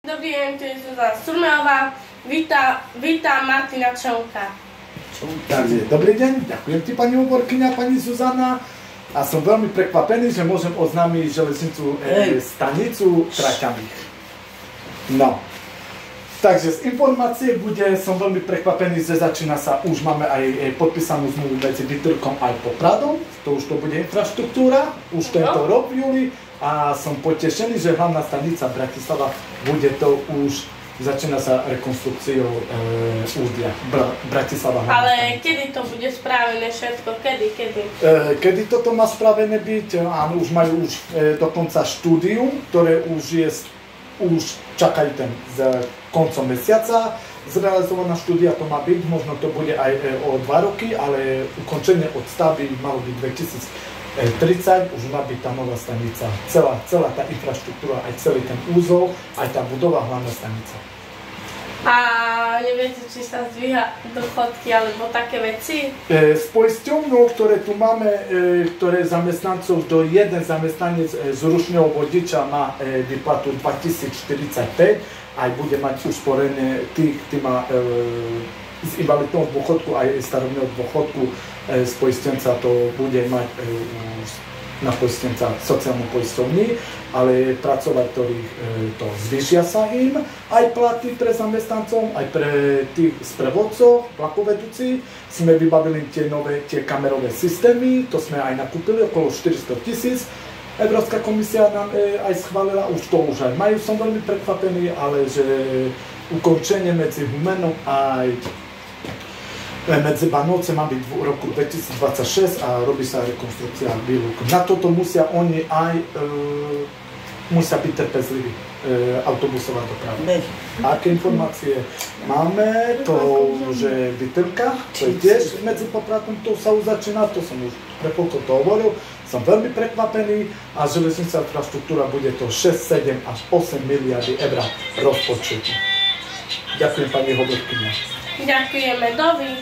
Dobrý deň, tu je Zuzana Surmeová. Vítam Martina Čonka. Takže, dobrý deň, ďakujem ti pani hovorkyňa, pani Zuzana. A som veľmi prekvapený, že môžem oznámiť železnicu stanicu traťami. No. Takže z informácie som veľmi prekvapený, že začína sa, už máme aj podpísanú zmluvu medzi Bytyrkom aj Popradom. To už to bude infraštruktúra, už tento rok v júli. A som potešený, že hlavná stanica Bratislava bude to už, začína sa rekonstrukciou úzdia Bratislava. Ale kedy to bude spravené všetko? Kedy? Kedy toto má spravené byť? Áno, už majú dokonca štúdium, ktoré už čakajú ten koncom mesiaca. Zrealizovaná štúdia to má byť, možno to bude aj o 2 roky, ale ukončenie od stavby malo byť 2030, už má byť tá nová stanica, celá tá infraštruktúra, aj celý ten úzol, aj tá budova hlavná stanica. A neviete, či sa zdvíha dôchodky alebo také veci? S poisťovňou, ktoré tu máme, ktoré zamestnancov, do jeden zamestnanec z ručného vodiča má výplatu 2045, aj bude mať usporené tých, ktorý má z invalidného dôchodku aj starobného dôchodku z poistenca, to bude mať na poistenca sociálnej poisťovni, ale pracovať, ktorých to zvýšia sa im, aj platy pre zamestnancov, aj pre tých sprevodcov, vlakovedúci. Sme vybavili tie kamerové systémy, to sme aj nakúpili, okolo 400 000. Európska komisia nám aj schválila, už to už aj majú, som veľmi prekvapený, ale že ukončenie medzi Humenom aj medzi Banovce má byť v roku 2026 a robí sa rekonstrukcia výluku. Na toto musia oni aj musia byť trpezliví, autobusová doprava. Aké informácie máme? To, že Bytyrka, to je tiež medzi Popradom, to sa už začína, to som už prepolko to hovoril. Som veľmi prekvapený a železnická infraštruktúra bude to 6, 7 až 8 miliardy eur rozpočtu. Ďakujem pani hovorkyňa. Ďakujeme, dovi.